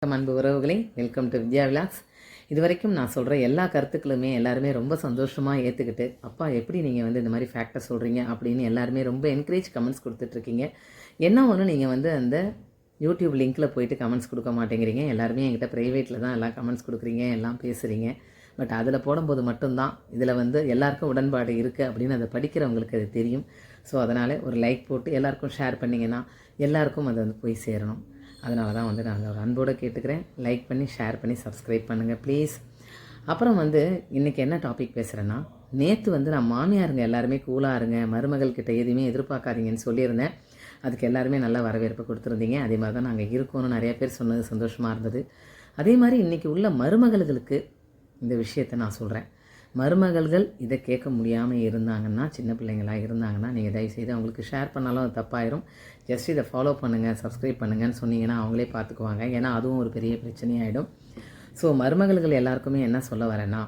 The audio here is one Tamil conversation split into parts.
அன்பு உறவுகளே, வெல்கம் டு வித்யா விலாக்ஸ். இது வரைக்கும் நான் சொல்கிற எல்லா கருத்துக்களுமே எல்லாருமே ரொம்ப சந்தோஷமாக ஏற்றுக்கிட்டு, அப்பா எப்படி நீங்கள் இந்த மாதிரி ஃபேக்டை சொல்கிறீங்க அப்படின்னு எல்லாருமே ரொம்ப என்கரேஜ் கமெண்ட்ஸ் கொடுத்துட்ருக்கீங்க. என்ன ஒன்று, நீங்கள் அந்த யூடியூப் லிங்க்கில் போயிட்டு கமெண்ட்ஸ் கொடுக்க மாட்டேங்கிறீங்க. எல்லாருமே என்கிட்ட ப்ரைவேட்டில் தான் எல்லாம் கமெண்ட்ஸ் கொடுக்குறீங்க, எல்லாம் பேசுகிறீங்க. பட் அதில் போடும்போது மட்டும்தான் இதில் எல்லாருக்கும் உடன்பாடு இருக்குது அப்படின்னு அதை படிக்கிறவங்களுக்கு அது தெரியும். ஸோ அதனால் ஒரு லைக் போட்டு எல்லாருக்கும் ஷேர் பண்ணிங்கன்னா எல்லாருக்கும் அது போய் சேரணும். அதனால தான் நான் ஒரு அன்போடு கேட்டுக்கிறேன். லைக் பண்ணி ஷேர் பண்ணி சப்ஸ்கிரைப் பண்ணுங்கள் ப்ளீஸ். அப்புறம் இன்றைக்கி என்ன டாபிக் பேசுகிறேன்னா, நேற்று நான் மாமியாருங்க எல்லாருமே கூலாக இருங்க, மருமகள் கிட்ட எதுவுமே எதிர்பார்க்காதீங்கன்னு சொல்லியிருந்தேன். அதுக்கு எல்லாருமே நல்ல வரவேற்பு கொடுத்துருந்தீங்க. அதே மாதிரி தான் நாங்கள் இருக்கோன்னு நிறைய பேர் சொன்னது சந்தோஷமாக இருந்தது. அதே மாதிரி இன்றைக்கி உள்ள மருமகளுக்கு இந்த விஷயத்தை நான் சொல்கிறேன். மருமகள்கள் இதை கேட்க முடியாமல் இருந்தாங்கன்னா, சின்ன பிள்ளைங்களாக இருந்தாங்கன்னா, நீங்கள் தயவுசெய்து அவங்களுக்கு ஷேர் பண்ணாலும் அது தப்பாயிரும். ஜஸ்ட் இதை ஃபாலோ பண்ணுங்கள், சப்ஸ்கிரைப் பண்ணுங்கன்னு சொன்னீங்கன்னா அவங்களே பார்த்துக்குவாங்க. ஏன்னா அதுவும் ஒரு பெரிய பிரச்சனையாகிடும். ஸோ மருமகள்கள் எல்லாருக்குமே என்ன சொல்ல வரேன்னா,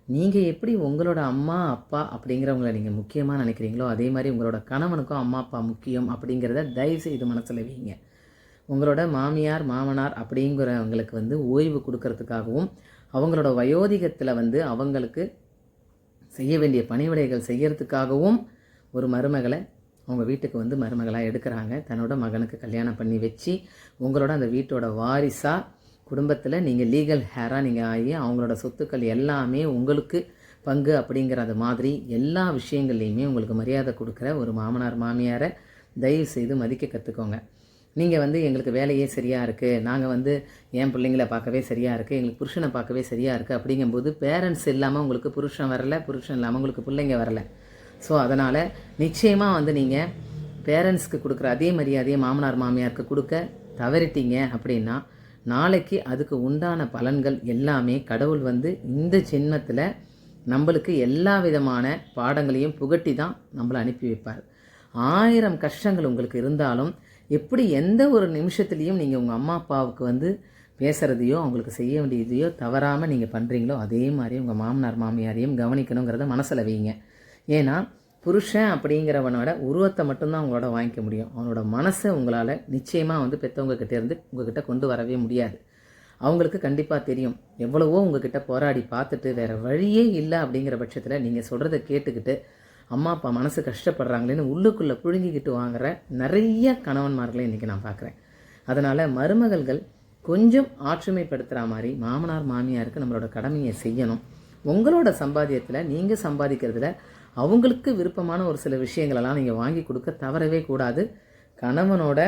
நீங்கள் எப்படி உங்களோட அம்மா அப்பா அப்படிங்கிறவங்கள நீங்கள் முக்கியமாக நினைக்கிறீங்களோ, அதே மாதிரி உங்களோட கணவனுக்கும் அம்மா அப்பா முக்கியம் அப்படிங்கிறத தயவுசெய்து மனசில் வைங்க. உங்களோட மாமியார் மாமனார் அப்படிங்கிறவங்களுக்கு ஓய்வு கொடுக்கறதுக்காகவும், அவங்களோட வயோதிகத்தில் அவங்களுக்கு செய்ய வேண்டிய பணிவிடைகள் செய்கிறதுக்காகவும் ஒரு மருமகளை அவங்க வீட்டுக்கு மருமகளாக எடுக்கிறாங்க. தன்னோட மகனுக்கு கல்யாணம் பண்ணி வச்சு உங்களோட அந்த வீட்டோட வாரிசாக குடும்பத்தில் நீங்கள் லீகல் ஹேராக நீங்கள் ஆகி அவங்களோட சொத்துக்கள் எல்லாமே உங்களுக்கு பங்கு அப்படிங்கிறது மாதிரி எல்லா விஷயங்கள்லையுமே உங்களுக்கு மரியாதை கொடுக்குற ஒரு மாமனார் மாமியாரை தயவு செய்து மதிக்க கற்றுக்கோங்க. நீங்கள் எங்களுக்கு வேலையே சரியாக இருக்குது, நாங்கள் என் பிள்ளைங்கள பார்க்கவே சரியாக இருக்குது, எங்களுக்கு புருஷனை பார்க்கவே சரியாக இருக்குது அப்படிங்கும்போது பேரண்ட்ஸ் இல்லாமல் உங்களுக்கு புருஷன் வரலை, புருஷன் இல்லாமல் உங்களுக்கு பிள்ளைங்க வரலை. ஸோ அதனால் நிச்சயமாக நீங்கள் பேரண்ட்ஸ்க்கு கொடுக்குற அதே மரியாதையை மாமனார் மாமியாருக்கு கொடுக்க தவறிட்டீங்க அப்படின்னா, நாளைக்கு அதுக்கு உண்டான பலன்கள் எல்லாமே கடவுள் இந்த ஜென்மத்தில் நம்மளுக்கு எல்லா விதமான பாடங்களையும் புகட்டி தான் நம்மளை அனுப்பி வைப்பார். 1000 கஷ்டங்கள் உங்களுக்கு இருந்தாலும், எப்படி எந்த ஒரு நிமிஷத்துலேயும் நீங்கள் உங்கள் அம்மா அப்பாவுக்கு பேசுகிறதையோ அவங்களுக்கு செய்ய வேண்டியதையோ தவறாமல் நீங்கள் பண்ணுறீங்களோ, அதே மாதிரி உங்கள் மாமனார் மாமியாரையும் கவனிக்கணுங்கிறத மனசில் வைங்க. ஏன்னா புருஷன் அப்படிங்கிறவனோட உருவத்தை மட்டும்தான் உங்களோட வாங்கிக்க முடியும். அவனோட மனசை உங்களால் நிச்சயமாக பெற்றவங்க கிட்டேருந்து உங்ககிட்ட கொண்டு வரவே முடியாது. அவங்களுக்கு கண்டிப்பாக தெரியும், எவ்வளவோ உங்ககிட்ட போராடி பார்த்துட்டு வேறு வழியே இல்லை அப்படிங்கிற பட்சத்தில் நீங்கள் சொல்கிறத கேட்டுக்கிட்டு அம்மா அப்பா மனசு கஷ்டப்படுறாங்களேன்னு உள்ளுக்குள்ளே புழுங்கிக்கிட்டு வாங்குற நிறைய கணவன்மார்களை இன்றைக்கி நான் பார்க்குறேன். அதனால் மருமகள்கள் கொஞ்சம் ஆற்றுமைப்படுத்துகிற மாதிரி மாமனார் மாமியாருக்கு நம்மளோட கடமையை செய்யணும். உங்களோட சம்பாத்தியத்தில் நீங்கள் சம்பாதிக்கிறதுல அவங்களுக்கு விருப்பமான ஒரு சில விஷயங்களெல்லாம் நீங்கள் வாங்கி கொடுக்க தவறவே கூடாது. கணவனோட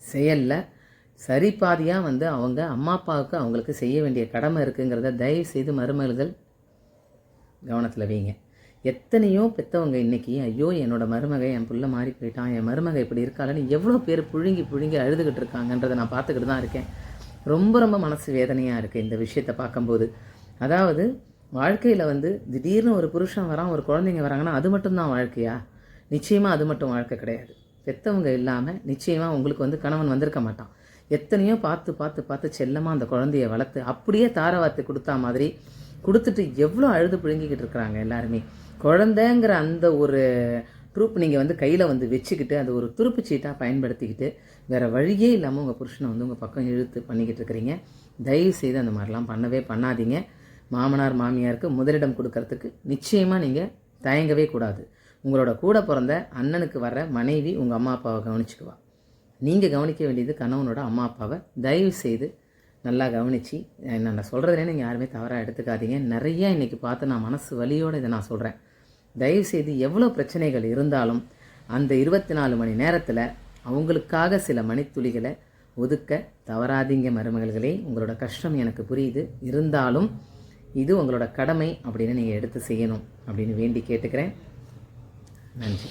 செயலில் சரிபாதியாக அவங்க அம்மா அப்பாவுக்கு அவங்களுக்கு செய்ய வேண்டிய கடமை இருக்குங்கிறத தயவு செய்து மருமகள்கள் கவனத்தில் வைங்க. எத்தனையோ பெற்றவங்க இன்றைக்கி, ஐயோ என்னோட மருமகை என் புள்ள மாறி போயிட்டான், என் மருமகை இப்படி இருக்காளன்னு எவ்வளோ பேர் புழுங்கி அழுதுகிட்டு இருக்காங்கன்றதை நான் பார்த்துக்கிட்டு தான் இருக்கேன். ரொம்ப ரொம்ப மனசு வேதனையாக இருக்குது இந்த விஷயத்தை பார்க்கும்போது. அதாவது வாழ்க்கையில் திடீர்னு ஒரு புருஷன் வரான், ஒரு குழந்தைங்க வராங்கன்னா அது மட்டும்தான் வாழ்க்கையா? நிச்சயமாக அது மட்டும் வாழ்க்கை கிடையாது. பெற்றவங்க இல்லாமல் நிச்சயமாக உங்களுக்கு கணவன் வந்திருக்க மாட்டான். எத்தனையோ பார்த்து பார்த்து பார்த்து செல்லமாக அந்த குழந்தைய வளர்த்து அப்படியே தாரவாத்து கொடுத்தா மாதிரி கொடுத்துட்டு எவ்வளோ அழுது புழுங்கிக்கிட்டு இருக்கிறாங்க எல்லாருமே. குழந்தைங்கிற அந்த ஒரு ட்ரூப் நீங்கள் கையில் வச்சுக்கிட்டு அது ஒரு துருப்பு சீட்டாக பயன்படுத்திக்கிட்டு வேறு வழியே இல்லாமல் உங்கள் புருஷனை உங்கள் பக்கம் இழுத்து பண்ணிக்கிட்டு இருக்கிறீங்க. தயவு செய்து அந்த மாதிரிலாம் பண்ணவே பண்ணாதீங்க. மாமனார் மாமியாருக்கு முதலிடம் கொடுக்கறதுக்கு நிச்சயமாக நீங்கள் தயங்கவே கூடாது. உங்களோட கூட பிறந்த அண்ணனுக்கு வர்ற மனைவி உங்கள் அம்மா அப்பாவை கவனிச்சுக்குவா. நீங்கள் கவனிக்க வேண்டியது கணவனோட அம்மா அப்பாவை. தயவு செய்து நல்லா கவனித்து நான் சொல்கிறதுலே நீங்கள் யாருமே தவறாக எடுத்துக்காதீங்க. நிறையா இன்றைக்கி பார்த்து நான் மனசு வலியோடு இதை நான் சொல்கிறேன். தயவுசெய்து எவ்வளோ பிரச்சனைகள் இருந்தாலும் அந்த 24 மணி நேரத்தில் அவங்களுக்காக சில மணித்துளிகளை ஒதுக்க தவறாதீங்க மருமகள்களே. உங்களோட கஷ்டம் எனக்கு புரியுது, இருந்தாலும் இது உங்களோட கடமை அப்படின்னு நீங்கள் எடுத்து செய்யணும் அப்படின்னு வேண்டி கேட்டுக்கிறேன். நன்றி.